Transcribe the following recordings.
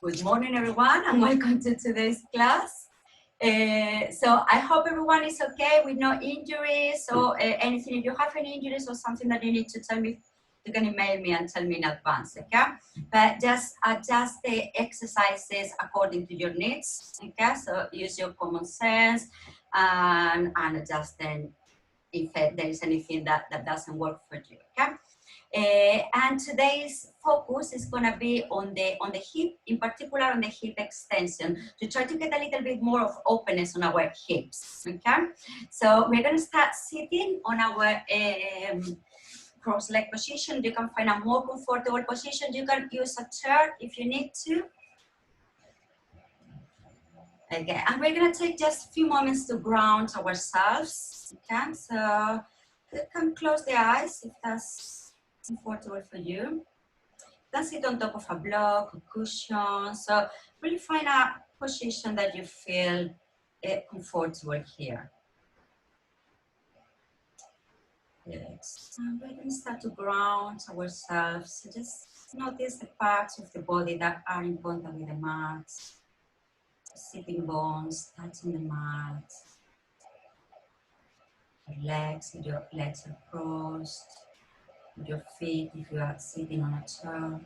Good morning, everyone, and welcome to today's class. So I hope everyone is okay with no injuries or anything. If you have any injuries or something that you need to tell me, you can email me and tell me in advance, okay? But just adjust the exercises according to your needs, okay? So use your common sense and adjust them if there is anything that doesn't work for you, okay? And today's focus is going to be on the hip, in particular on the hip extension, to try to get a little bit more of openness on our hips, okay? So we're going to start sitting on our cross-leg position. You can find a more comfortable position. You can use a chair if you need to. Okay, and we're going to take just a few moments to ground ourselves, okay? So you can close the eyes if that's comfortable for you. You can sit on top of a block, a cushion. So really find a position that you feel comfortable here. Yes. And we're going to start to ground ourselves. So just notice the parts of the body that are in contact with the mat. Sitting bones, touching the mat. Your legs, if your legs are crossed. Your feet if you are sitting on a chair.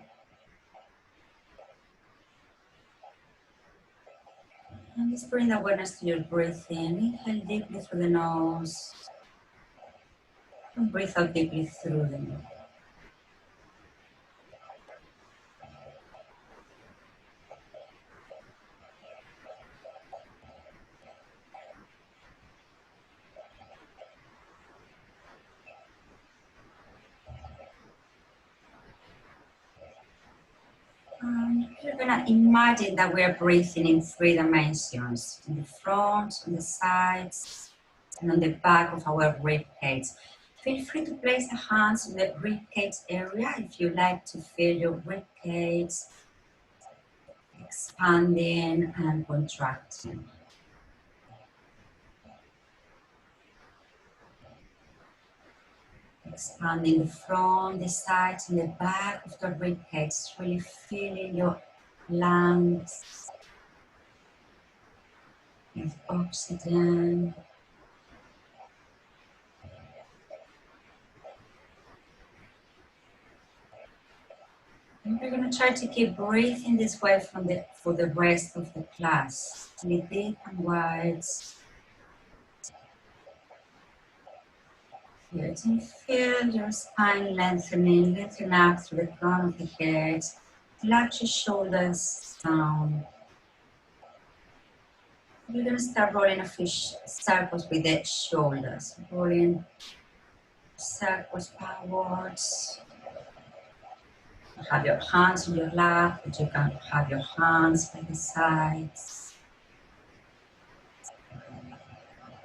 And just bring awareness to your breathing. Inhale deeply through the nose. And breathe out deeply through the nose. You're going to imagine that we are breathing in 3 dimensions. In the front, on the sides, and on the back of our rib cage. Feel free to place the hands in the rib cage area if you like to feel your rib cage expanding and contracting. Expanding the front, the sides, and the back of the rib cage. Really feeling your lungs with oxygen. And we're going to try to keep breathing this way for the rest of the class. Really deep and wide. Here to feel your spine lengthening, lengthen up through the crown of the head. Relax your shoulders down. We're going to start rolling a few circles with the shoulders. Rolling circles backwards. Have your hands on your lap, but you can have your hands by the sides.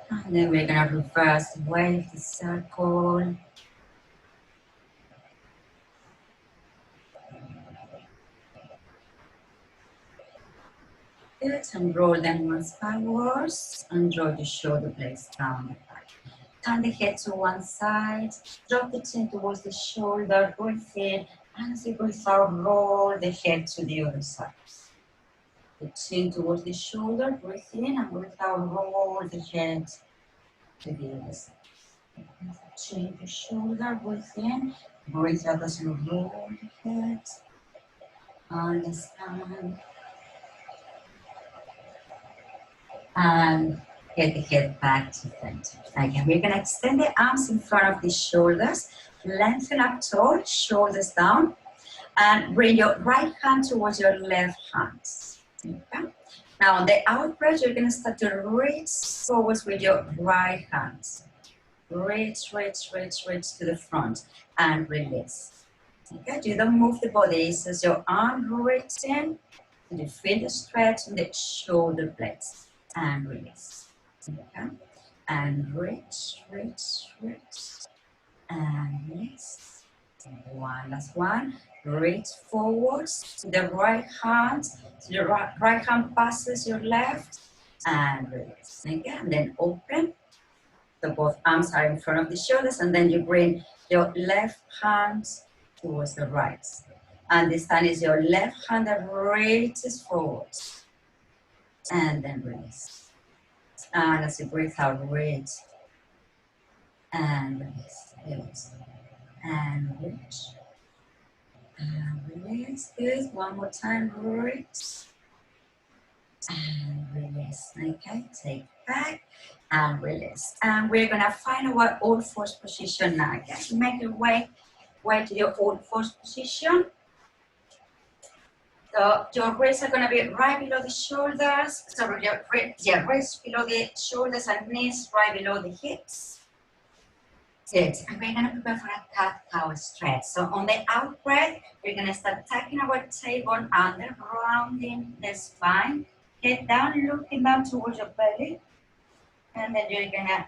And then we're going to reverse the wave, the circle. Good, and roll them once backwards and draw the shoulder blades down. Turn the head to one side, drop the chin towards the shoulder, breathe in, and as you breathe out, roll the head to the other side. The chin towards the shoulder, breathe in, and breathe out, roll the head to the other side. Chin to shoulder, breathe in, breathe out as you roll the head, understand, and get the head back to center. Again, we're going to extend the arms in front of the shoulders, lengthen up tall, shoulders down, and bring your right hand towards your left hand. Okay? Now on the out breath, you're going to start to reach forwards with your right hand. Reach, reach, reach, reach to the front and release. Okay, you don't move the body, it's just your arm reaching, and you feel the stretch in the shoulder blades and release. Okay, and reach, reach, reach, and release. One last one. Reach forwards to the right hand. So your right hand passes your left and release. Okay, and then open. So both arms are in front of the shoulders, and then you bring your left hand towards the right. And this time is your left hand that reaches forward. And then release. And as you breathe out, reach. And release. Release. And reach. And release. Good. One more time. Reach. And release. Okay. Take it back. And release. And we're going to find our all fours position now. Okay. Make your way to your all fours position. So your wrists are going to be right below the shoulders. Sorry, your wrists below the shoulders and knees right below the hips. Good. And we're going to prepare for a cat-cow stretch. So on the out breath, we're going to start tucking our tailbone under, rounding the spine. Head down, looking down towards your belly. And then you're going to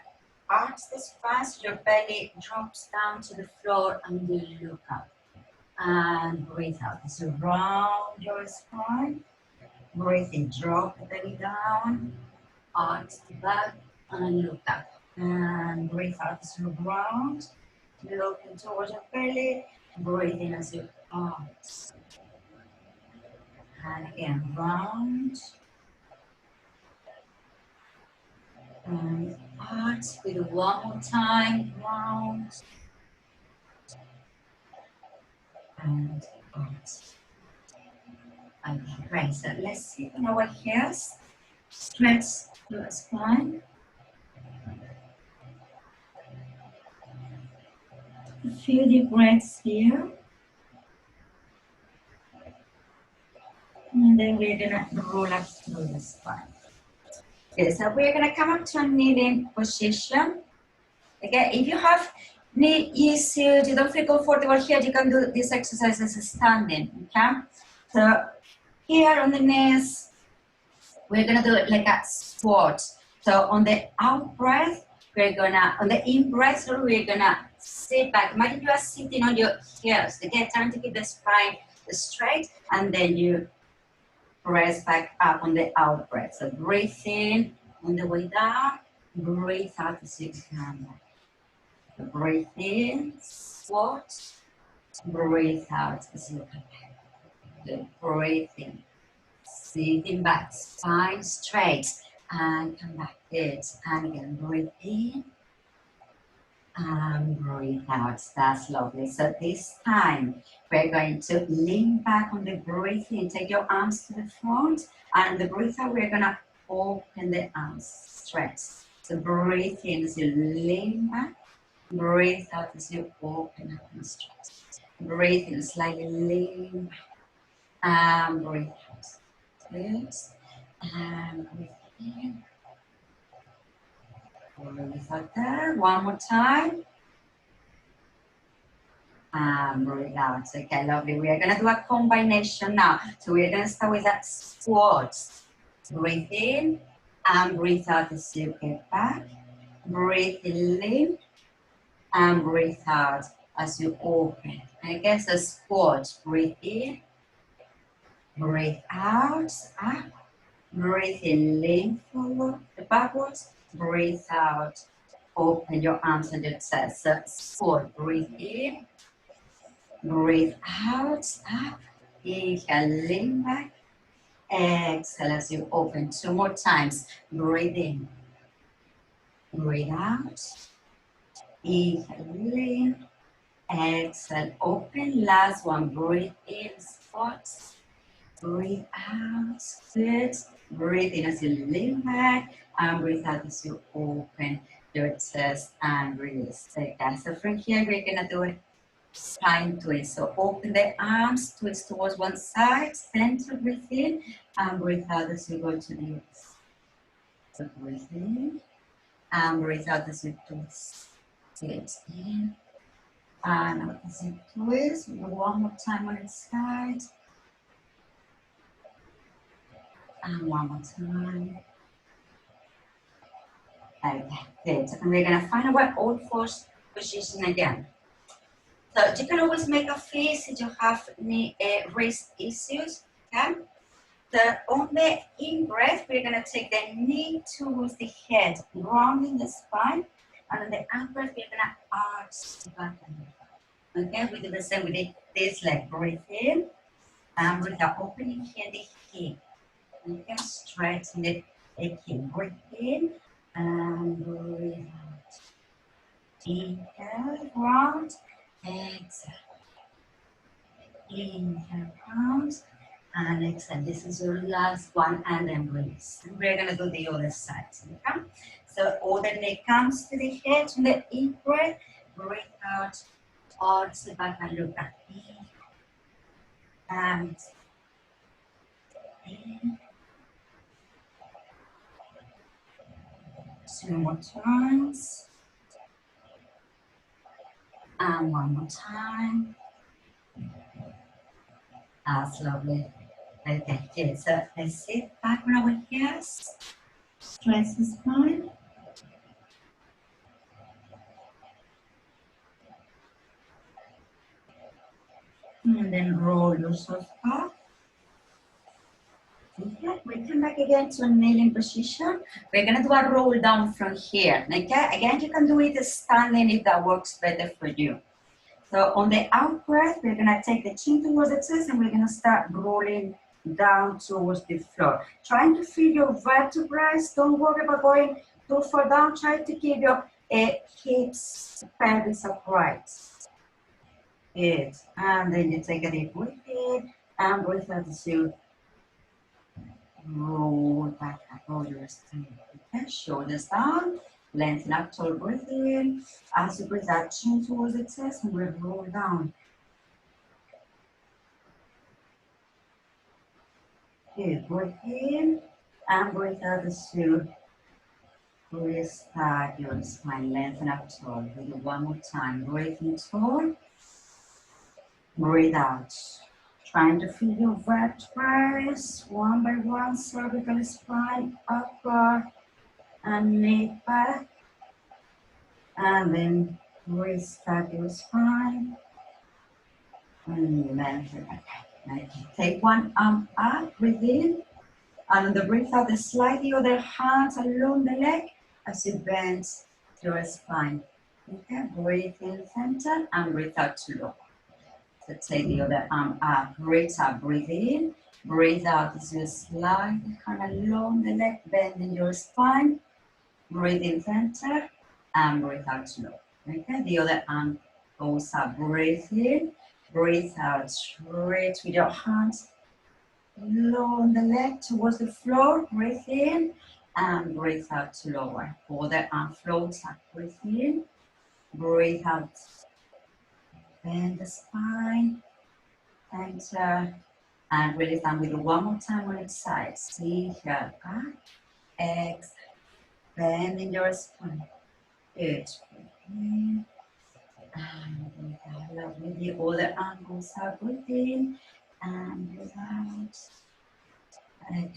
arch the spine so your belly drops down to the floor and you look up. And breathe out. So round your spine. Breathe in, drop the belly down. Arch the back and look up. And breathe out as you round. Looking towards your belly. Breathe in as you arch. And again, round. And arch. We do one more time. Round. And arch. Okay, great. So let's sit on our heels. Stretch your spine. A few deep breaths here. And then we're going to roll up through the spine. Okay, so we're going to come up to a kneeling position. Okay, if you have knee issues, you don't feel comfortable here, you can do this exercise as standing. Okay, so here on the knees, we're going to do it like a squat. So on the out breath, on the in breath, we're going to sit back. Imagine you are sitting on your heels. Okay, trying to keep the spine straight, and then you press back up on the out breath. So breathe in on the way down, breathe out as you come back. So breathe in, squat, breathe out as you come back. Good. Breathe in, sitting back, spine straight, and come back. Good. And again, breathe in. And breathe out. That's lovely. So this time we're going to lean back on the breath in. Take your arms to the front, and the breath out, we're going to open the arms, stretch. So breathe in as you lean back. Breathe out as you open up and stretch. Breathe in, slightly lean back. And breathe out. Good. And breathe in. Breathe out there. One more time. And breathe out. Okay, lovely. We are going to do a combination now. So we're going to start with that squat. Breathe in and breathe out as you get back. Breathe in and breathe out as you open. And again, so squat. Breathe in. Breathe out. Up. Breathe in, lean forward, backwards. Breathe out. Open your arms and your chest. So squat. Breathe in. Breathe out, up, inhale, lean back, exhale as you open. Two more times, breathe in, breathe out, inhale, lean, exhale, open. Last one, breathe in, squat, breathe out, good. Breathe in as you lean back, and breathe out as you open your chest and release. Okay, so from here, we're gonna do it. Spine twist. So open the arms, twist towards one side, center, breathe in, and breathe out as you go to the hips. So breathe in, and breathe out as you twist. Sit in, and out as you twist. One more time on its side. And one more time. Okay, good. And we're going to find our all fours position again. So you can always make a fist if you have knee, wrist issues. Okay? So on the in breath, we're going to take the knee towards the head, rounding the spine. And on the out breath, we're going to arch the back. Okay, we do the same with the this leg. Breathe in, and breathe out, opening here the hip. You can straighten it again. Breathe in, and breathe out. Inhale, round, exhale. Inhale, round, and exhale. This is your last one, and then release. And we're gonna do the other side. Okay? So other leg comes to the head, and the in breath, breathe out, arch the back and look back. In, and in. 2 more times. And 1 more time. That's lovely. Okay, good. So let's sit back on our heels. Stretch the spine. And then roll yourself up. Okay, we come back again to a kneeling position. We're gonna do a roll down from here. Okay, again, you can do it standing if that works better for you. So on the out breath, we're gonna take the chin towards the chest and we're gonna start rolling down towards the floor. Trying to feel your vertebrae. Don't worry about going too far down. Try to keep your hips, pelvis upright. Good. And then you take a deep breath in and breathe out as you roll back up, roll your spine. Okay, shoulders down, lengthen up, tall, breathe in. As you breathe out, chin towards the chest and we'll roll down. Good, breathe in and breathe out as you restart your spine, lengthen up tall. We do one more time, breathe in tall, breathe out. Trying to feel your vertebrae, one by one, cervical spine, upper and mid back. And then restart your spine. And lengthen back. Okay. Take one arm up, breathe in. And on the breath out, slide the other hand along the leg as you bend your spine. Okay, breathe in center and breathe out to low. So take the other arm up, breathe up, breathe in, breathe out as you slide the hand along the leg, bending your spine, breathe in center, and breathe out to low. Okay, the other arm goes up, breathe in, breathe out, straight with your hands along the leg towards the floor, breathe in, and breathe out to lower. Other arm floats up, breathe in, breathe out, bend the spine, center, and release down. We do one more time on each side. Inhale, back, exhale, bending your spine. Good. And breathe out. Lovely. The other arm goes up, breathe in, and breathe out.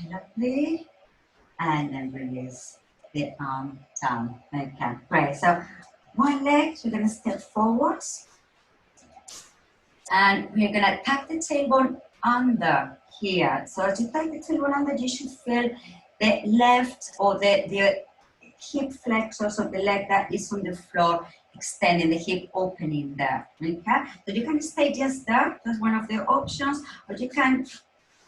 Lovely. And then release the arm down. Okay, great. So one leg, we're going to step forwards. And we're going to tuck the tailbone under here. So as you tuck the tailbone under, you should feel the left or the hip flexors of the leg that is on the floor, extending the hip opening there. Okay? So you can stay just there. That's one of the options. Or you can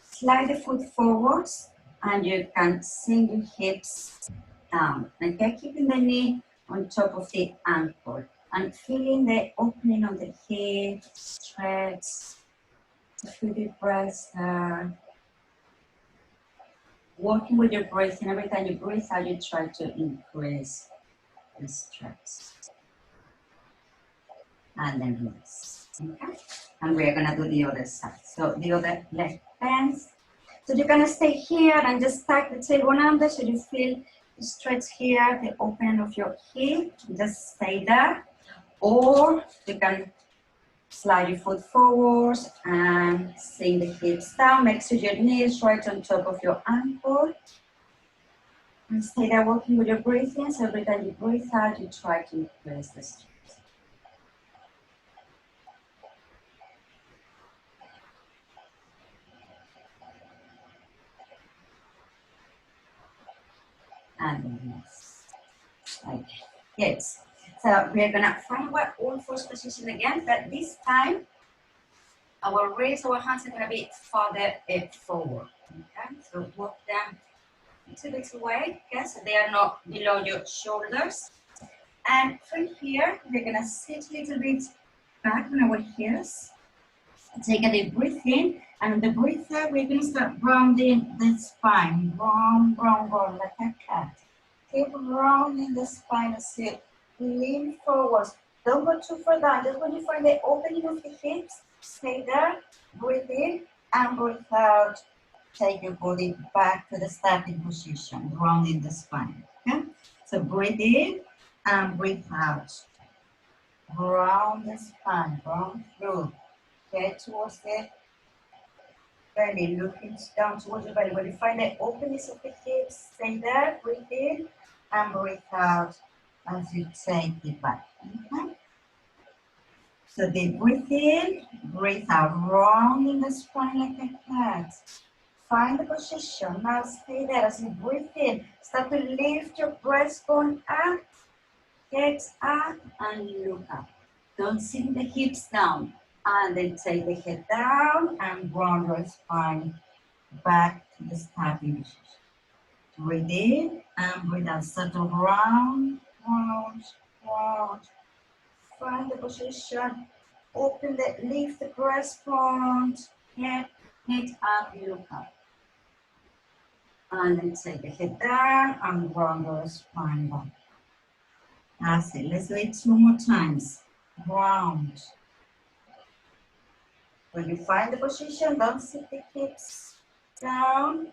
slide the foot forwards and you can sink your hips down. Okay? Keeping the knee on top of the ankle. And feeling the opening of the hip, stretch, feel the breath there. Working with your breathing, every time you breathe out, you try to increase the stretch. And then release. Okay? And we are going to do the other side. So the other leg bends. So you're going to stay here and just tuck the tailbone under so you feel the stretch here, the opening of your hip. Just stay there. Or you can slide your foot forwards and sink the hips down. Make sure your knees right on top of your ankle. And stay there working with your breathing. So every time you breathe out, you try to increase the stretch. And release. Okay. Yes. So we're gonna find our old first position again, but this time our wrists, our hands are going to be farther forward. Okay, so walk them a little bit away, okay, so they are not below your shoulders. And from here, we're going to sit a little bit back on our heels. Take a deep breath in, and on the breath out, we're going to start rounding the spine. Round, round, round, like a cat. Keep rounding the spine as you lean forward. Don't go too far down. Just when you find the opening of the hips, stay there, breathe in, and breathe out. Take your body back to the starting position, rounding the spine. Okay? So breathe in and breathe out. Round the spine, round through. Get towards the belly, looking down towards your belly. When you find the openness of the hips, stay there, breathe in and breathe out as you take it back. Okay? So deep breathe in, breathe out, rounding the spine like a cat. Find the position. Now stay there as you breathe in. Start to lift your breastbone up, get up and look up. Don't sink the hips down. And then take the head down and round your spine back to the starting position. Breathe in and breathe out. Start to round, round, round. Find the position. Open the, lift the breastbone. Head up, look up. And then take the head down and round your spine back. That's it. Let's do it 2 more times. Round. When you find the position, don't sit the hips down.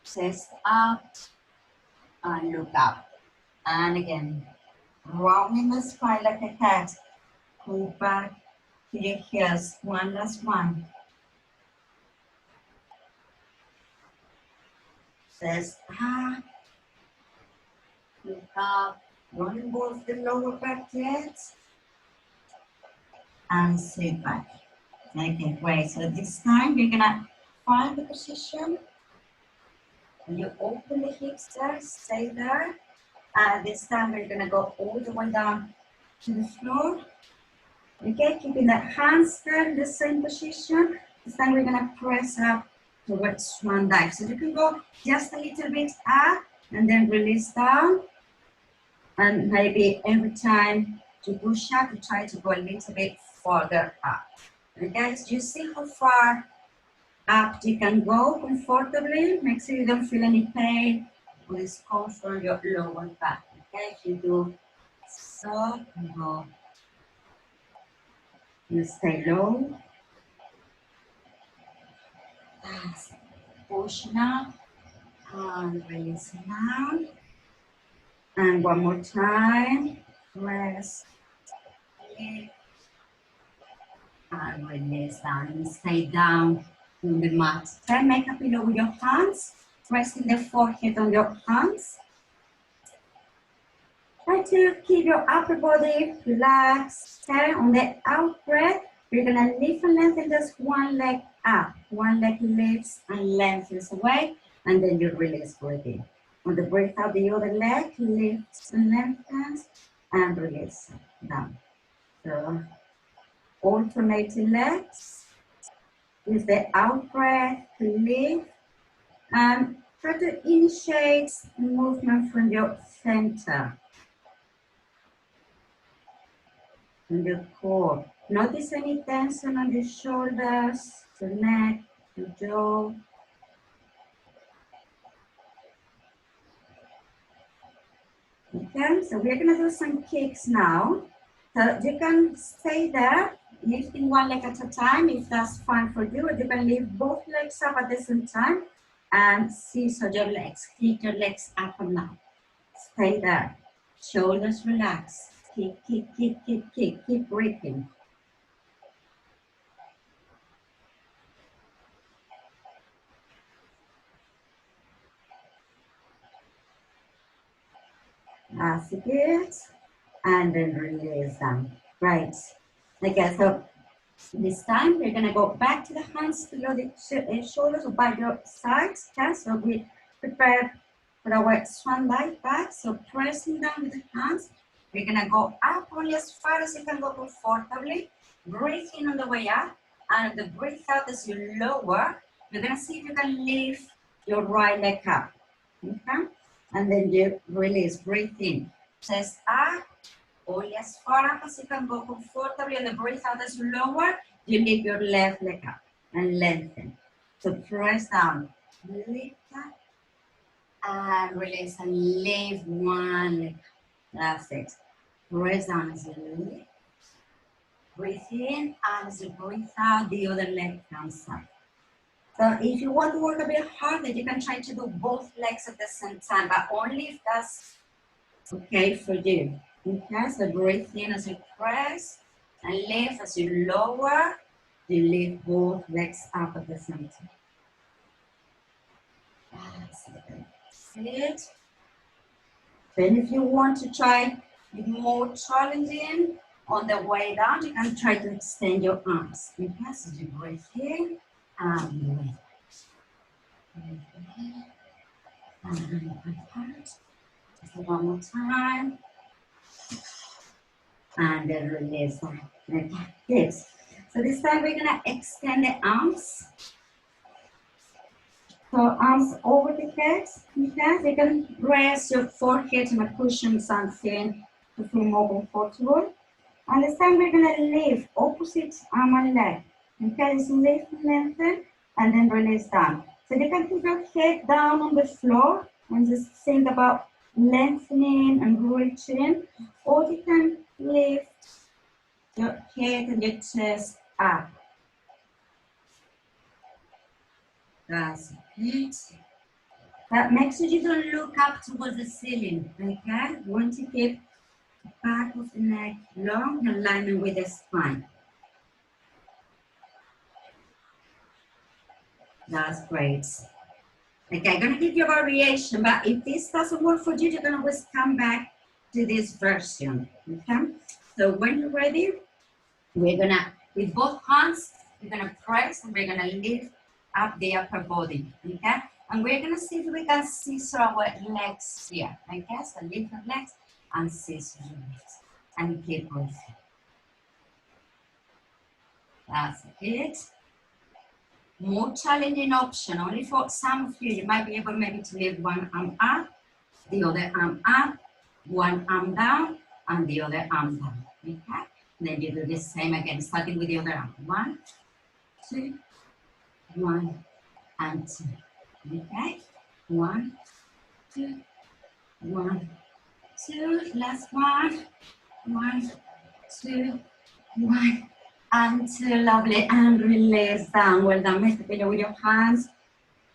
Chest up and look up. And again, rounding the spine like a cat. Go back to your heels. One last one. Chest up. Look up. Rolling both the lower back yet. And sit back. Okay, great. So this time we're gonna find the position. When you open the hips there, stay there. And this time we're gonna go all the way down to the floor. Okay, keeping the hands there in the same position. This time we're gonna press up towards swan dive. So you can go just a little bit up and then release down. And maybe every time you push up, you try to go a little bit further up. And guys, you see how far up you can go comfortably. Make sure you don't feel any pain or discomfort in your lower back. Okay, if you do so, you go. You stay low. Pushing up and releasing down. And one more time. Press. And release down and stay down on the mat. Then make a pillow with your hands, resting the forehead on your hands. Try to keep your upper body relaxed. Okay, on the out breath, you're gonna lift and lengthen just one leg up. One leg lifts and lengthens away, and then you release, breathe in. On the breath out, the other leg lifts and lengthens, and release down. So, alternating legs. Use the out breath to lift and try to initiate the movement from your center and your core. Notice any tension on your shoulders, the neck, the jaw. Okay, so we're gonna do some kicks now. So you can stay there, lifting one leg at a time if that's fine for you, or you can lift both legs up at the same time and scissor your legs, kick your legs up and down. Stay there, shoulders relax, kick, kick, kick, kick, kick, keep breathing. That's it, and then release them. Right, okay, so this time we're gonna go back to the hands below the shoulders or by your sides. Okay, so we prepare for our swan dive back. So pressing down with the hands, we're gonna go up only as far as you can go comfortably. Breathe in on the way up And the breathe out as you lower, you're gonna see if you can lift your right leg up. Okay? And then you release, breathe in, chest up, only as far up as you can go comfortably, and the breathe out as you lower, you lift your left leg up and lengthen. So press down, lift up, and release, and lift one leg. That's it. Press down as you lift. Breathe in, and as you breathe out, the other leg comes up. So if you want to work a bit harder, you can try to do both legs at the same time, but only if that's okay for you. Okay, so breathe in as you press, and lift as you lower. You lift both legs up at the same time. That's it. Then if you want to try more challenging on the way down, you can try to extend your arms. Okay, so you breathe in and lift. Breathe in and apart. So one more time. And then release that. Okay, good. So this time we're gonna extend the arms. So arms over the head. Okay, you can rest your forehead on a cushion, something to feel more comfortable. And this time we're gonna lift opposite arm and leg. Okay, just lift and lengthen, and then release down. So you can keep your head down on the floor and just think about lengthening and reaching, or you can lift your head and your chest up. That's it. But make sure you don't look up towards the ceiling, okay? You want to keep the back of the neck long, in alignment with the spine. That's great. Okay, I'm gonna give you a variation, but if this doesn't work for you, you can always come back to this version, okay? So when you're ready, we're gonna, with both hands, we're gonna press and we're gonna lift up the upper body, okay? And we're gonna see if we can scissor our legs here, okay? So lift your legs and scissor your legs, and keep breathing. That's it. More challenging option, only for some of you, you might be able maybe to lift one arm up, the other arm up, one arm down, and the other arm down, okay? And then you do the same again, starting with the other arm. 1, 2, 1, and 2, okay? 1, 2, 1, 2, last one, 1, 2, 1, and 2, lovely, and release down. Well done, make the pillow with your hands,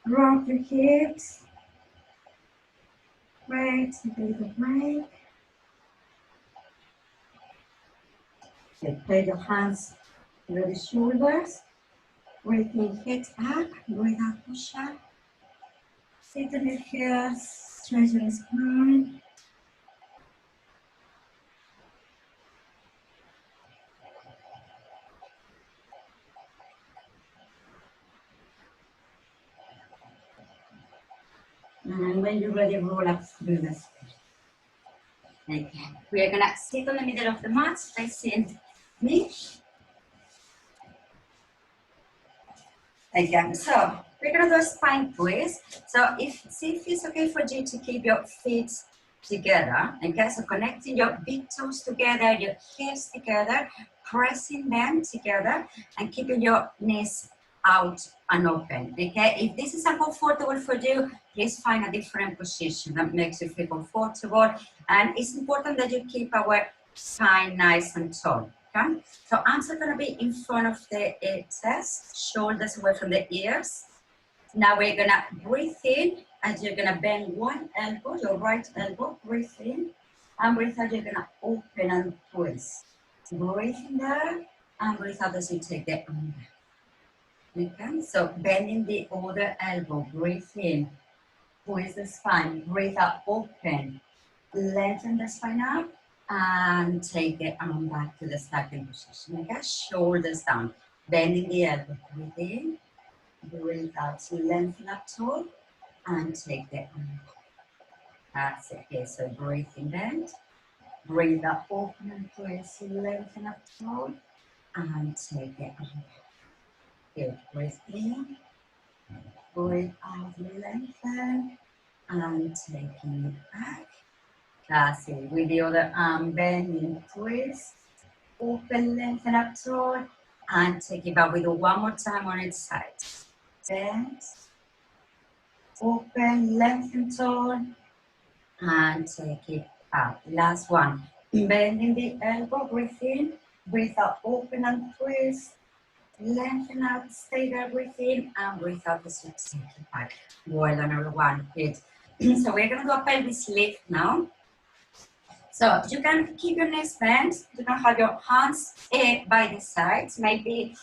rock your hips, great, take a little break. Okay, place your hands over the shoulders, breathe in, head up, breathe out, push up, sit on your heels, stretch your spine. And when you're ready, roll up through the spine. Okay, we are gonna sit on the middle of the mat, facing me. Again, so we're gonna do a spine twist. So see if it's okay for you to keep your feet together. Okay, so connecting your big toes together, your hips together, pressing them together, and keeping your knees out and open. Okay, if this is uncomfortable for you, please find a different position that makes you feel comfortable. And it's important that you keep our spine nice and tall. Okay? So arms are going to be in front of the chest, shoulders away from the ears. Now we're going to breathe in, and you're going to bend one elbow, your right elbow, breathe in, and breathe out, you're going to open and twist. Breathe in there, and breathe out as you take the arm back. Okay, so bending the other elbow, breathe in, twist the spine, breathe out, open, lengthen the spine up, and take the arm back to the starting position. Okay, shoulders down, bending the elbow, breathe in, breathe out, lengthen up tall, and take the arm back. That's it. Okay, so breathe in, bend, breathe out, open and twist, lengthen up tall, and take the arm back. Good. Breathe in, breathe out, lengthen, and taking it back. That's it. With the other arm, bending, twist, open, lengthen up toward, and take it back. We do one more time on each side. Bend, open, lengthen toward, and take it out. Last one. Bending the elbow, breathe in, breathe out, open and twist. Lengthen out, stay there, breathe in, and breathe out as you take it back. Well done, everyone. Good. So we're going to do a pelvis lift now. So you can keep your knees bent. You can have your hands by the sides, maybe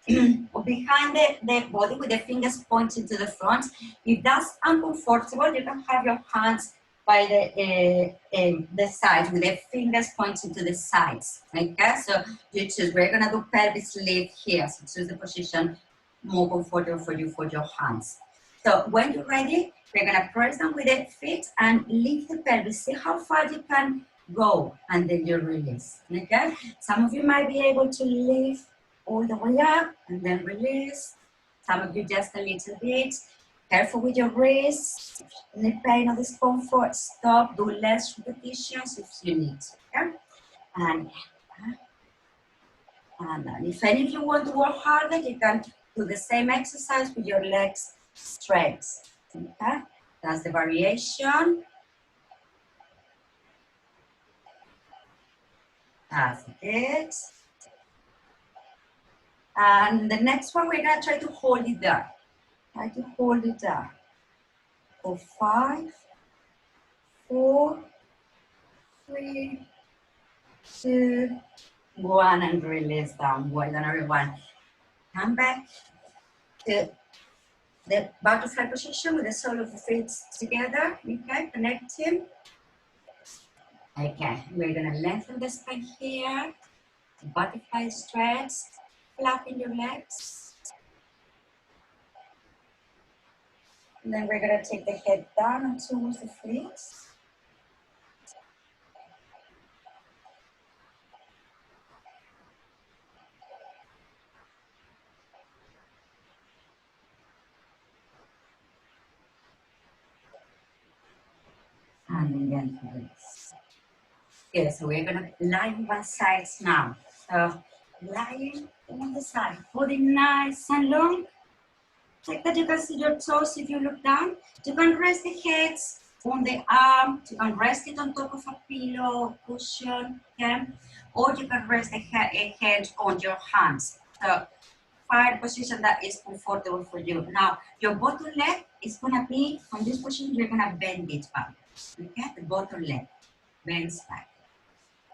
behind the body with the fingers pointing to the front. If that's uncomfortable, you can have your hands by the sides with the fingers pointing to the sides. Okay, so you choose. We're gonna do pelvis lift here. So choose the position more comfortable for you for your hands. So when you're ready, we're gonna press down with the feet and lift the pelvis. See how far you can go, and then you release. Okay, some of you might be able to lift all the way up and then release. Some of you just a little bit. Careful with your wrists. Any pain or discomfort, stop. Do less repetitions if you need to. Okay? And then if any of you want to work harder, you can do the same exercise with your legs straight. Okay? That's the variation. That's it. And the next one, we're going to try to hold it there. Try to hold it there. For 5, 4, 3, 2, 1, and release down. Well done, everyone. Come back to the butterfly position with the sole of the feet together. Okay, connecting. Okay, we're going to lengthen the spine here. Butterfly stretch. Flatten your legs. And then we're going to take the head down and towards the feet. And then release. Okay, so we're going to lie on one side now. So lying on the side, holding nice and long. Like that you can see your toes if you look down. You can rest the heads on the arm. You can rest it on top of a pillow, cushion, okay? Or you can rest the head on your hands. So find a position that is comfortable for you. Now, your bottom leg is going to be, from this position, you're going to bend it back. Okay, the bottom leg bends back.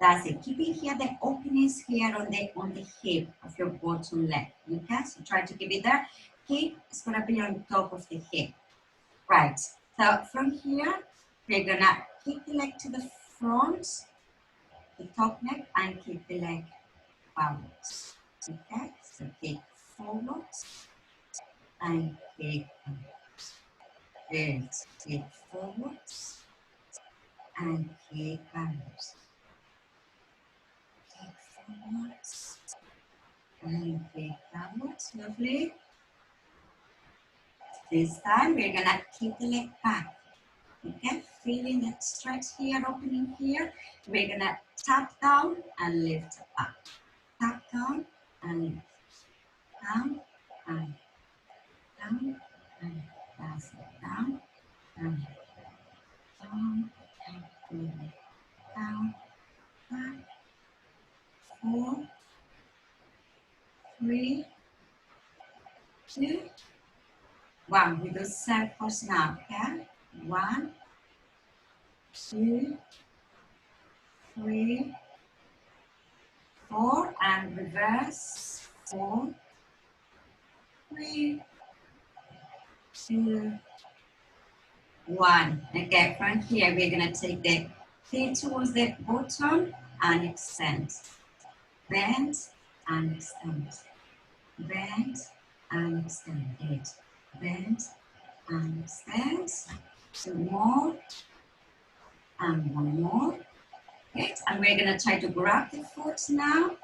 That's it. Keeping here the openness here on the hip of your bottom leg. Okay, so try to keep it there. Hip is gonna be on top of the hip. Right. So from here, we're gonna keep the leg to the front, the top leg, and keep the leg backwards. Okay, so kick forwards and kick backwards. Good. Kick forwards and kick backwards. Forwards and kick downwards. Lovely. This time we're gonna keep the leg back. Okay, feeling that stretch here, opening here. We're gonna tap down and lift up. Tap down and lift. Down and down and pass it down and down and down. 5, 4, 3, 2, 1. We do circles now, okay? 1, 2, 3, 4, and reverse. 4, 3, 2, 1. Okay, from here we're gonna take the feet towards the bottom and extend. Bend and extend. Bend and extend. Good. Bend and extend. 2 more. And 1 more. Good. And we're gonna try to grab the foot now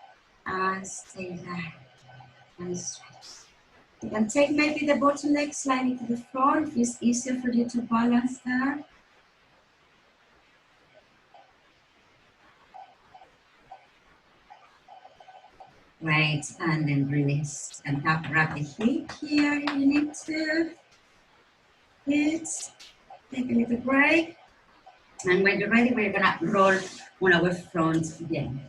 and stay there and stretch. You can take maybe the bottom leg slightly to the front if it's easier for you to balance there. Great, and then release. And wrap the hip here if you need to. Good. Take a little break. And when you're ready, we're gonna roll on our front again.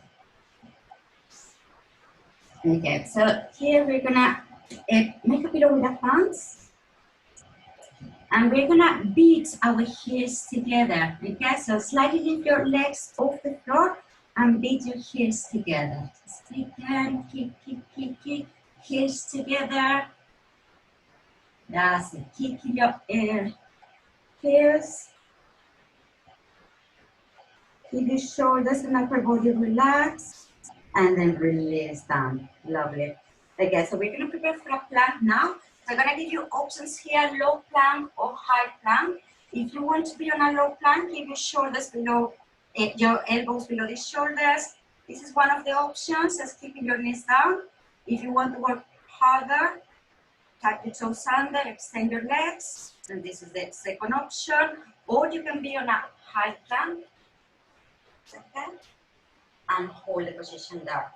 Okay, so here we're gonna make a pillow with our hands. And we're gonna beat our heels together. Okay, so slightly lift your legs off the floor and beat your heels together. Just take them, kick, heels together. That's it, kick your heels. Keep your shoulders and upper body relaxed. And then release down. Lovely. Okay, so we're gonna prepare for a plank now. So I'm gonna give you options here, low plank or high plank. If you want to be on a low plank, keep your shoulders below, your elbows below the shoulders. This is one of the options, just keeping your knees down. If you want to work harder, tuck your toes under, extend your legs. And this is the second option. Or you can be on a high plank. Okay? And hold the position there.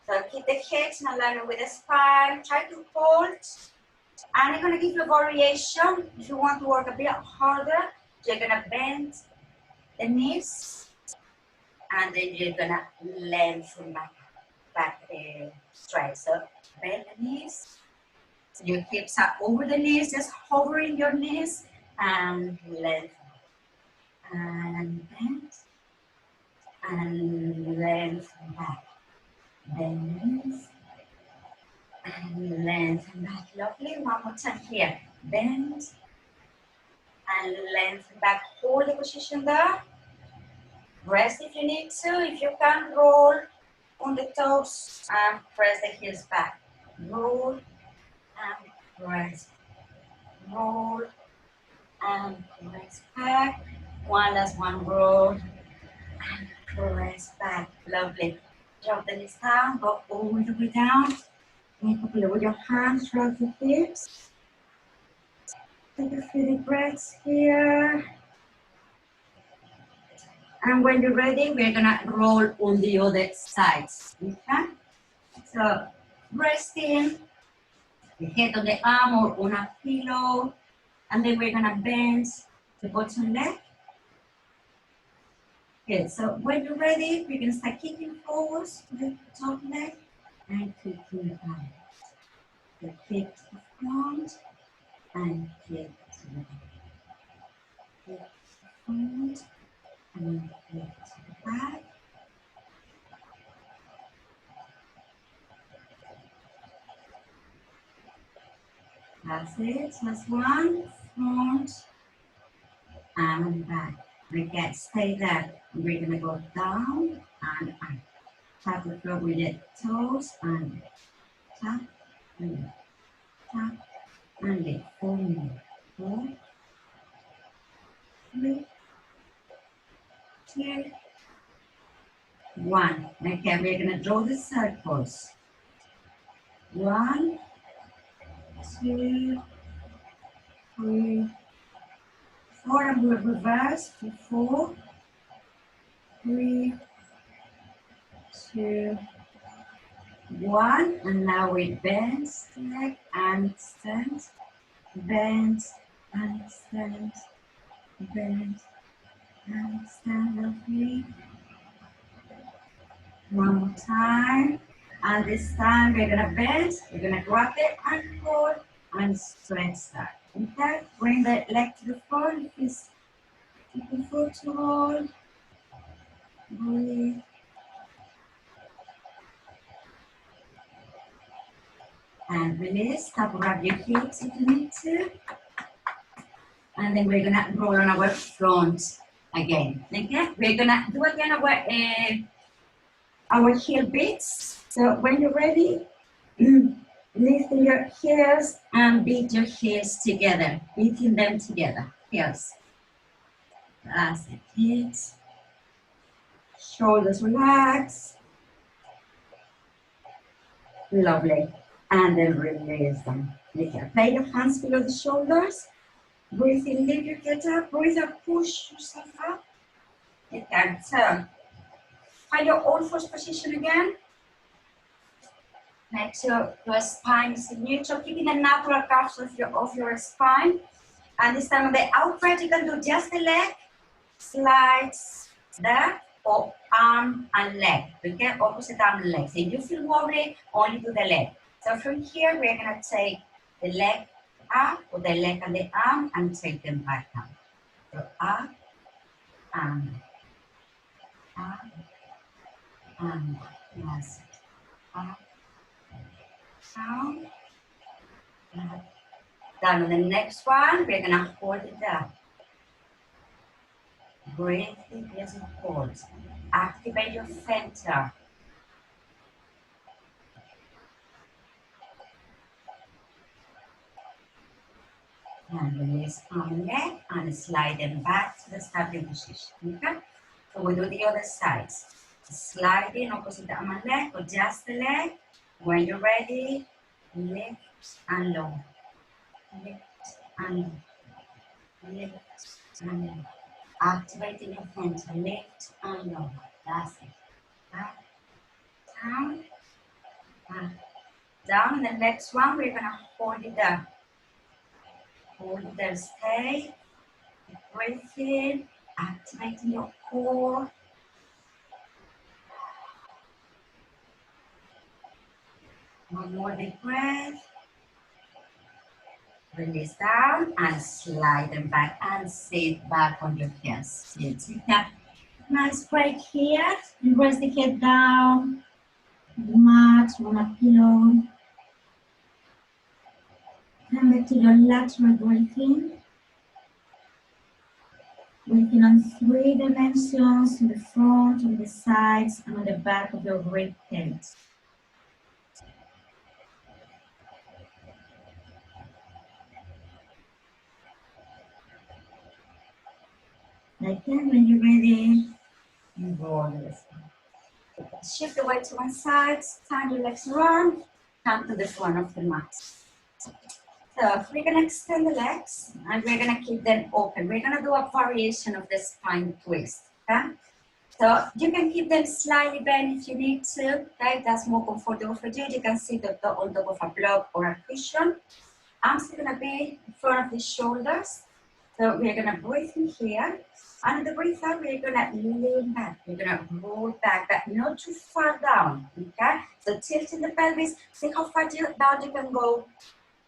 So keep the hips in alignment with the spine. Try to hold. And I'm going to give you a variation. If you want to work a bit harder, you're going to bend the knees. And then you're going to lengthen back straight. So bend the knees. So your hips are over the knees, just hovering your knees. And lengthen. And bend. And lengthen back. Bend the knees. And lengthen back. Lovely. One more time here. Bend. And lengthen back. Hold the position there. Rest if you need to. If you can, roll on the toes and press the heels back. Roll and press. Roll and press back. One last one. Roll and press back. Lovely. Drop the knees down. Go all the way down. Make a pillow with your hands throughout the hips. Take a few deep breaths here. And when you're ready, we're gonna roll on the other sides. Okay? So resting the head on the arm or on a pillow. And then we're gonna bend the bottom leg. Good. So when you're ready, we're gonna start kicking forwards to the top leg and kicking out. So kick to the front and kick to the back. Kick to the front and kick to the back. That's it. That's one. Front and back. Okay, stay there. We're gonna go down and up. Tap the floor with the toes and tap and lift. Tap and lift. 4 more. 4, 3, 2, 1. Okay, we're gonna draw the circles. 1, 2, 3, 4, and we'll reverse to 4, 3, 2, 1, and now we bend, leg and extend, bend and extend, bend and extend, lovely. One more time, and this time we're gonna bend, we're gonna grab the ankle and stretch that. Okay, bring the leg to the front, if it's comfortable, breathe. And release, tap grab your hips if you need to. And then we're gonna roll on our front again. Okay? We're gonna do again our heel beats. So when you're ready, lift your heels and beat your heels together. Beating them together. Heels. That's it. Hips. Shoulders relax. Lovely. And then release them. Okay. Lay your hands below the shoulders. Breathe in, lift your head up. Breathe out, push yourself up. Okay, so find your old first position again. Make sure your spine is neutral, keeping the natural curves of your spine. And this time on the outside, you can do just the leg, slides there, or arm and leg. Okay, opposite arm and leg. So if you feel wobbly, only do the leg. So from here, we're gonna take the leg up, or the leg and the arm, and take them back down. So up, and up, and yes, up, down, up. Down on the next one, we're gonna hold it up. Breathe deep as you hold. Activate your center. And release arm and leg and slide them back to the starting position. Okay? So we do the other sides. Slide in opposite arm and leg, or just the leg. When you're ready, lift and lower. Lift and lower. Lift and lower. Activating your center. Lift and lower. That's it. Back, down, back, down. And the next one, we're going to hold it up. Hold it there, stay. Breathe in, activating your core. One more deep breath. Release down and slide them back and sit back on your heels. Take that nice break here. And rest the head down. The mat on a pillow. Come back to your lateral breathing. Breathing on 3 dimensions, in the front, on the sides, and on the back of your rib cage. Again, when you're ready, you roll this. Shift the weight to one side, turn your legs around, come to the front of the mat. So we're going to extend the legs and we're going to keep them open. We're going to do a variation of the spine twist. Okay? So you can keep them slightly bent if you need to. Okay? That's more comfortable for you. You can sit on top of a block or a cushion. Arms are going to be in front of the shoulders. So we're going to breathe in here. And the breathe out, we're going to lean back. We're going to roll back, but not too far down. Okay? So tilting the pelvis. See how far down you can go.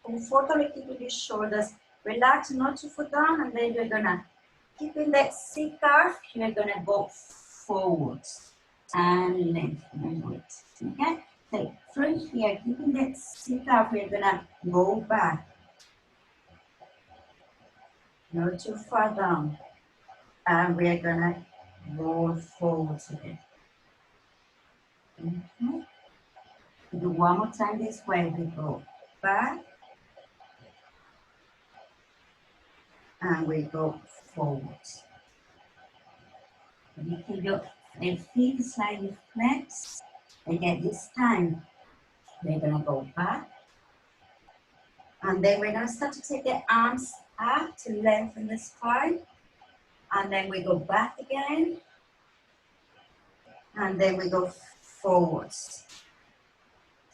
Comfortably keeping your shoulders relaxed, not too far down. And then you're going to keep in that C curve. You're going to go forwards and lengthen it. Okay? So from here, keeping that C curve, we're going to go back. Not too far down. And we're gonna roll forward again. Okay. Do one more time this way. We go back. And we go forward. You keep your feet slightly flexed. Again, this time, we're gonna go back. And then we're gonna start to take the arms up to lengthen the spine. And then we go back again. And then we go forwards.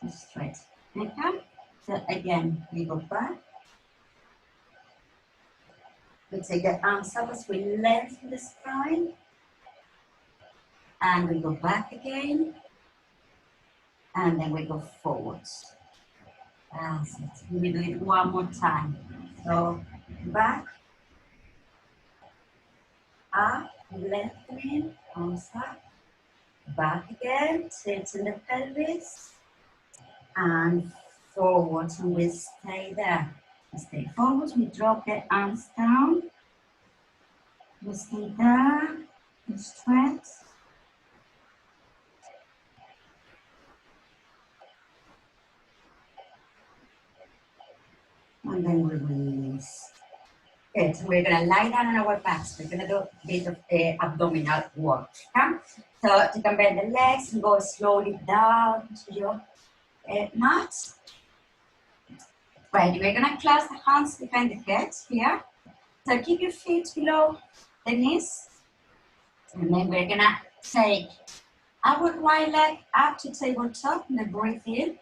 Straight. Okay? So again, we go back. We take the arms up as we lengthen the spine. And we go back again. And then we go forwards. That's it. We do it one more time. So back. Up, lengthening, arms up, back again, tilting the pelvis, and forwards, and we stay there. We stay forwards, we drop the arms down, we stay there, we stretch, and then we release. Good. So we're going to lie down on our backs. We're going to do a bit of abdominal work. Okay? So you can bend the legs and go slowly down to your mat. Right, we're gonna clasp the hands behind the head here. So keep your feet below the knees. And then we're gonna take our right leg up to tabletop and then breathe in.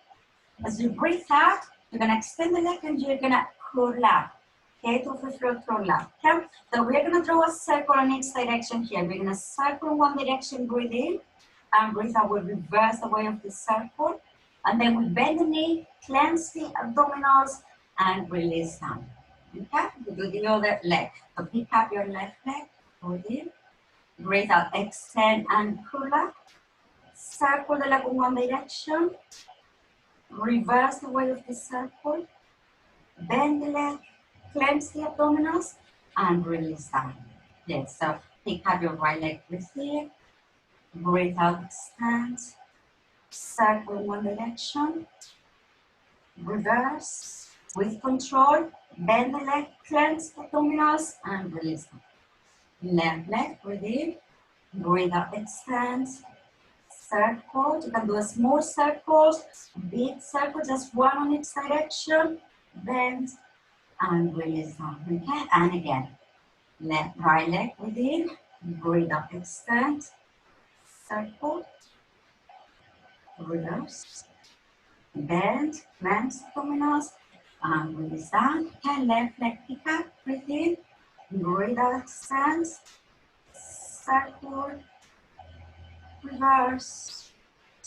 As you breathe out, you're gonna extend the leg and you're gonna curl up. Okay, to the floor, curl up. Okay, so we're gonna draw a circle in each direction here. We're gonna circle in one direction, breathe in, and breathe out. We'll reverse the way of the circle. And then we bend the knee, clench the abdominals, and release down. Okay, we do the other leg. So pick up your left leg, breathe in, breathe out, extend and curl up. Circle the leg in one direction, reverse the way of the circle, bend the leg, clench the abdominals, and release down. Yes, so pick up your right leg, breathe in, breathe out, extend, circle in one direction, reverse, with control, bend the leg, clench the abdominals, and release down. Left leg, breathe in, breathe out, extend, circle. You can do a small circle, big circle, just one on each direction, bend, and release down, okay? And again, left, right leg, breathe in, breathe out, extend, circle, reverse, bend, clench abdominals, and release down. Okay, left leg pick up, breathe in, breathe out, extend, circle, reverse,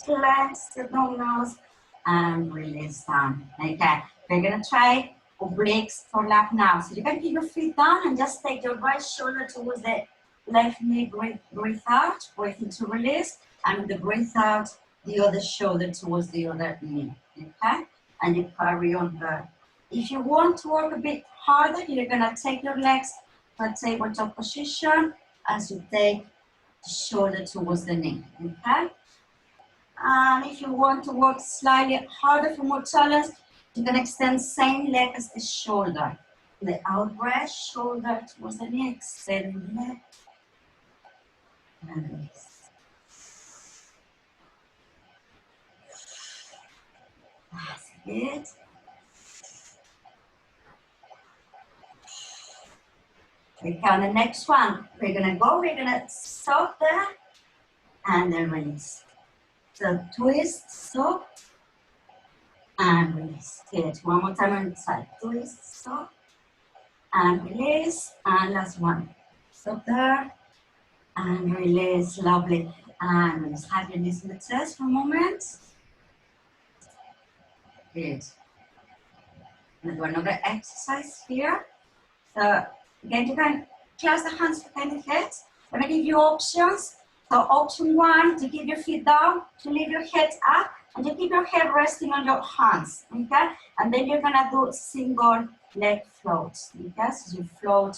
clench the abdominals, and release down. Okay, we're gonna try obliques for lap now. So you can keep your feet down and just take your right shoulder towards the left knee, breathe out, breathe in to release, and the breathe out, the other shoulder towards the other knee, okay? And you carry on there. If you want to work a bit harder, you're gonna take your legs to a tabletop position as you take the shoulder towards the knee, okay? And if you want to work slightly harder for more challenge, you can extend same leg as the shoulder. The out breath, shoulder towards the knee, extend the leg, and release. That's it. Okay, on the next one, we're gonna stop there, and then release. So twist, stop, and release. Good. One more time on the side. Twist, stop, and release. And last one. Stop there, and release. Lovely. And release. Have your knees in the chest for a moment. Good. We'll do another exercise here. So again, you can clasp the hands behind the head. I'm going to give you options. So option one, to keep your feet down, to leave your head up, and to keep your head resting on your hands, okay? And then you're going to do single leg floats, okay? So you float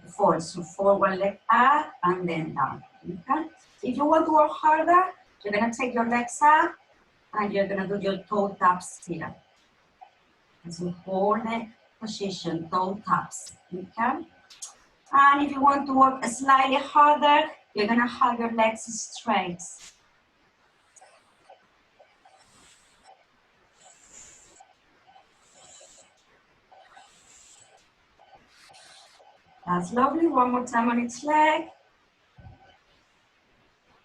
forward, so forward leg up and then down, okay? If you want to work harder, you're going to take your legs up and you're going to do your toe taps here. So hold the position, toe taps, okay? And if you want to work slightly harder, you're gonna have your legs straight. That's lovely. One more time on each leg.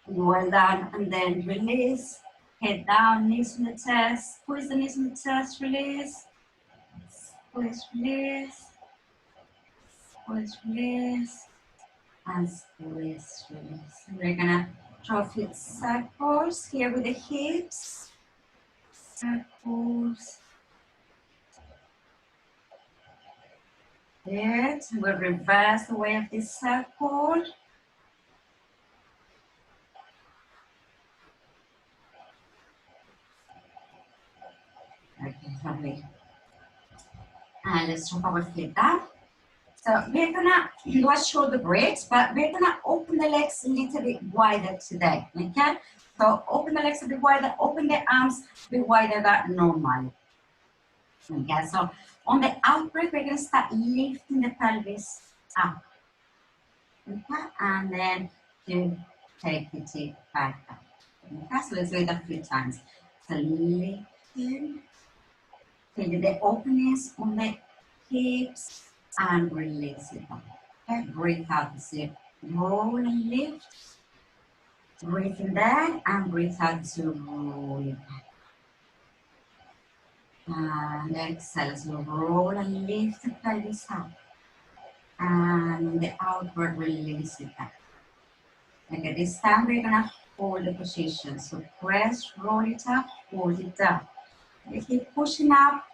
Well done. And then release. Head down, knees on the chest. Squeeze the knees on the chest, release. Squeeze, release. Squeeze, release. And squeeze, release. We're gonna draw feet circles here with the hips. Circles. Good. We'll reverse the way of this circle. Okay, lovely. And let's drop our feet down. So we're gonna do a shoulder bridge, but we're gonna open the legs a little bit wider today, okay? So open the legs a bit wider, open the arms a bit wider than normal. Okay, so on the out breath, we're gonna start lifting the pelvis up. Okay, and then you take the tip back up. Okay, so let's do it a few times. So lifting, Feel the openness on the hips and release it down. Okay, breathe out as you roll and lift. Breathe in there and breathe out as you roll it back. And exhale as you roll and lift the pelvis up. And the outward release it back. Okay, this time we're gonna hold the position. So press, roll it up, hold it down. You keep pushing up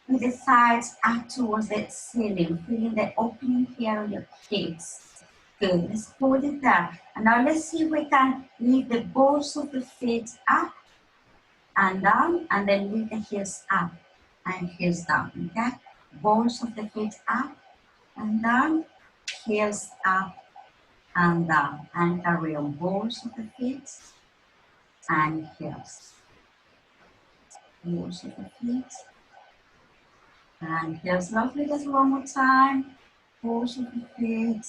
with the thighs up towards the ceiling, feeling the opening here on your hips. Good, let's hold it down. And now let's see if we can lift the balls of the feet up and down, and then lift the heels up and heels down, okay? Balls of the feet up and down, heels up and down, and carry on balls of the feet and heels. Balls of the feet and heels. Lovely, just one more time. Balls of the feet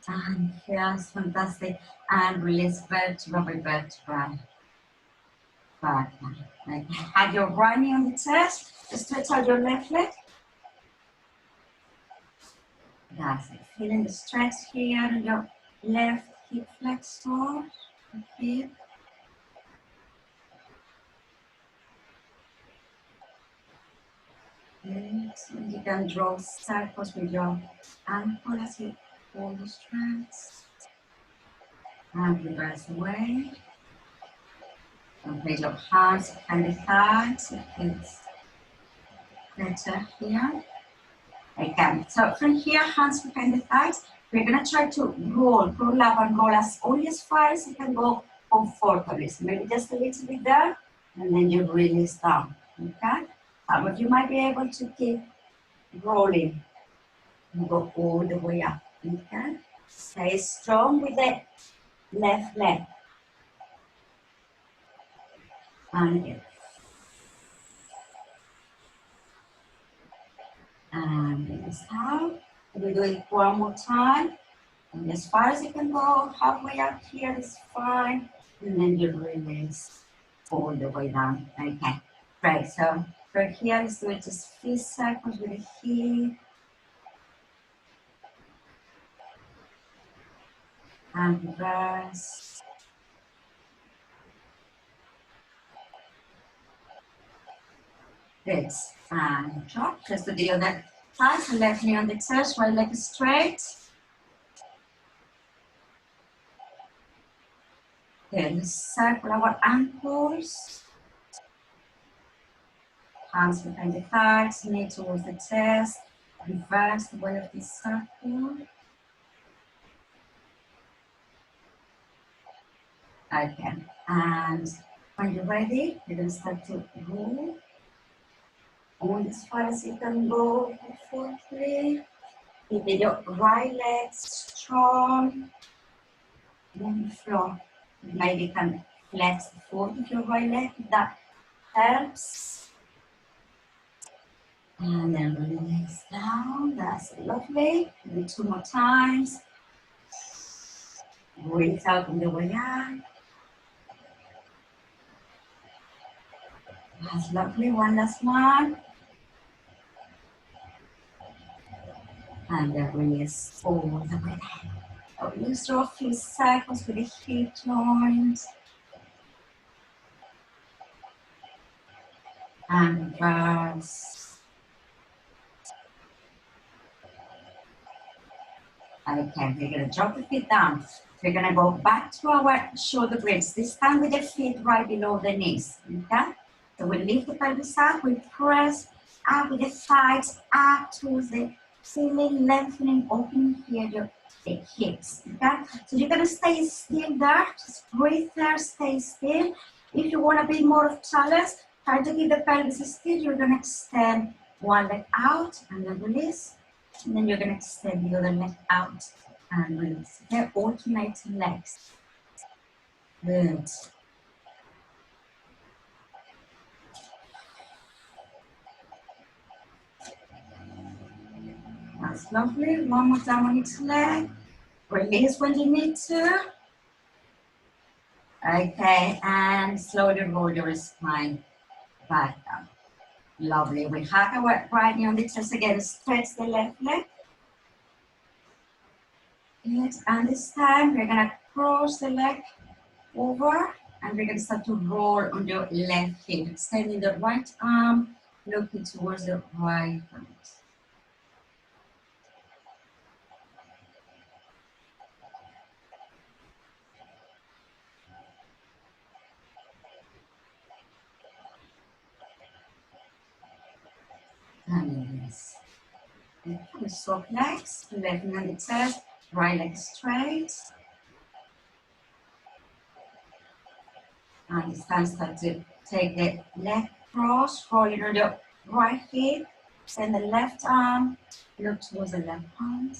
and heels, fantastic. And release vertebra by vertebra. Back now. Okay. Have your right knee on the chest. Stretch out your left leg. That's it. Feeling the stretch here in your left hip flexor. Okay. Good. So you can draw circles with your ankle as you hold the stretch. And reverse away. And place your hands behind the thighs. It's better here. Okay, so from here, hands behind the thighs. We're gonna try to roll up and roll only as far as you can go comfortably. So maybe just a little bit there, and then you release down, okay? Some of you might be able to keep rolling and go all the way up, okay? Stay strong with the left leg. And again. And release out. We'll do it one more time. And as far as you can go, halfway up here is fine. And then you release all the way down. Okay, great. So for here, let's do it just few circles with the hip. And reverse. Good. And drop. Let's do the other side. So left knee on the chest, right leg straight. Good. Let's circle our ankles. Hands behind the thighs, knee towards the chest. Reverse the way of this circle. Okay. And when you're ready, you're going to start to roll. All as far as you can go comfortably. Keep your right leg strong on the floor. Maybe you can flex the foot of your right leg if that helps. And then release down. That's lovely. Do 2 more times. Breathe out on the way up. That's lovely. One last one. And then release all the way down. So just draw a few circles with the hip joint. And reverse. Okay, we're going to drop the feet down. We're going to go back to our shoulder blades, this time with the feet right below the knees. Okay? So we lift the pelvis up, we press up with the thighs up towards the ceiling, lengthening, opening here the hips. Okay? So you're going to stay still there, just breathe there, stay still. If you want a bit more of challenge, try to keep the pelvis still. You're going to extend one leg out and then release. And then you're going to extend the other leg out and release. Okay, alternating legs. Good. That's lovely. One more time on each leg. Release when you need to. Okay, and slowly roll your spine back down. Lovely. We hug our right knee on the chest again. Stretch the left leg. Good. And this time we're going to cross the leg over and we're going to start to roll on your left hip. Extending the right arm, looking towards the right hand. And release. We swap legs, left knee on the chest, right leg straight. And this time start to take the leg cross, rolling on the right hip, send the left arm, look towards the left hand.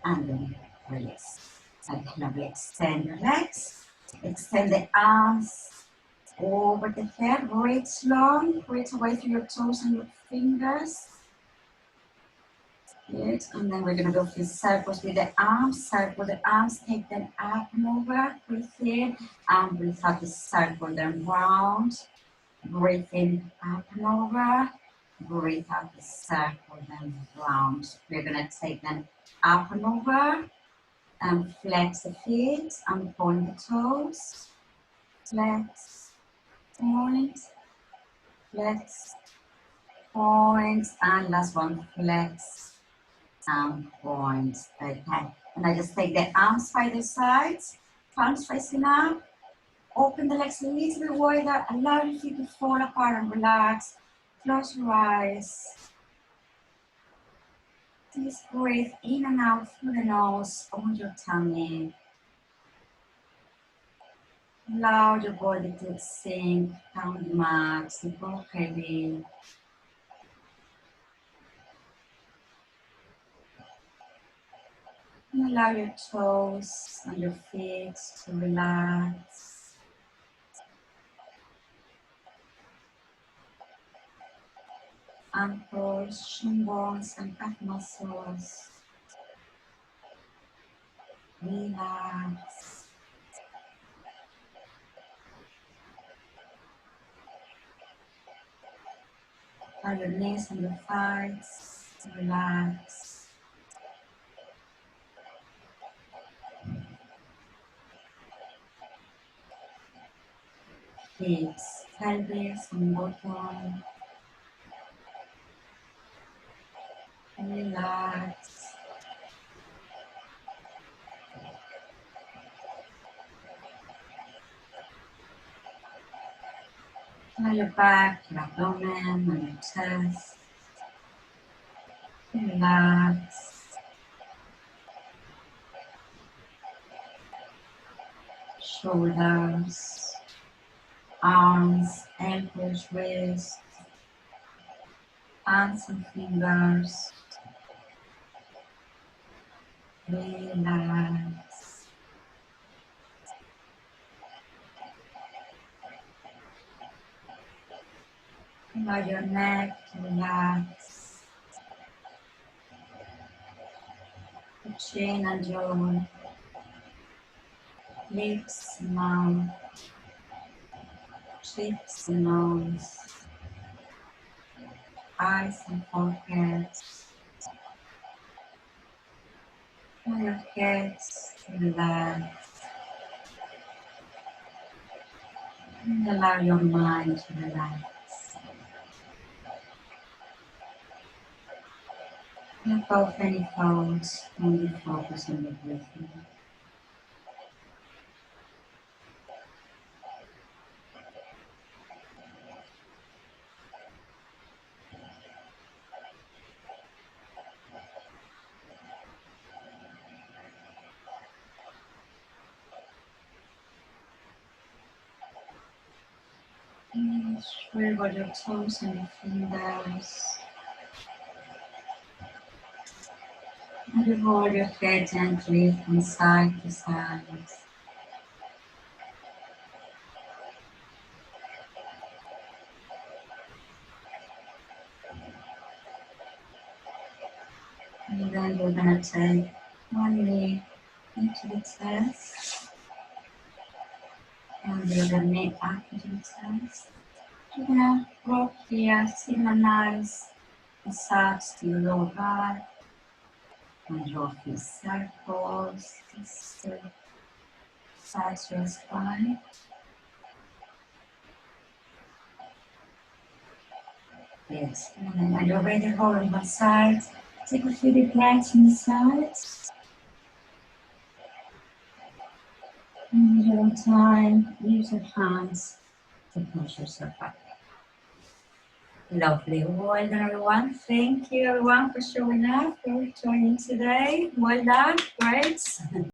And then release. And lovely. Extend your legs, extend the arms over the head, reach long, reach away through your toes and your fingers. Good. And then we're going to go through circles with the arms. Circle the arms, take them up and over. Breathe in and breathe out the circle, then round. Breathe in, up and over. Breathe out the circle, then round. We're going to take them up and over. And flex the feet and point the toes. Flex, point, flex, point. And last one, flex. Point. Okay. And I just take the arms by the sides, palms facing up, open the legs a little bit wider, allow your feet to fall apart and relax. Close your eyes. Just breathe in and out through the nose on your tummy. Allow your body to sink down the mat, to go heavy. And allow your toes and your feet to relax. Ankles, shin bones, and calf muscles. Relax. Allow your knees and your thighs to relax. Hips, pelvis, and bottom. Relax. Allow your back, your abdomen, and your chest. Relax. Shoulders, arms, ankles, wrists, hands and fingers. Relax. Allow your neck to relax. The chin and jaw, lips, mouth, cheeks and nose, eyes and forehead. Allow your head to relax. And allow your mind to relax. Let go of any thoughts, only focus on the breathing. Wiggle your toes and your fingers. And you roll your head gently from side to side. then we're going to take one knee into the chest and the other knee up into the chest. We're going to rock here, see my nice massage to your lower back and draw a few circles, just to massage your spine. Yes, and then when you're ready, hold on one side. Take a few deep breaths on the sides. And your time, use your hands to push yourself up. Lovely. Well done, everyone. Thank you, everyone, for showing up, for joining today. Well done. Great.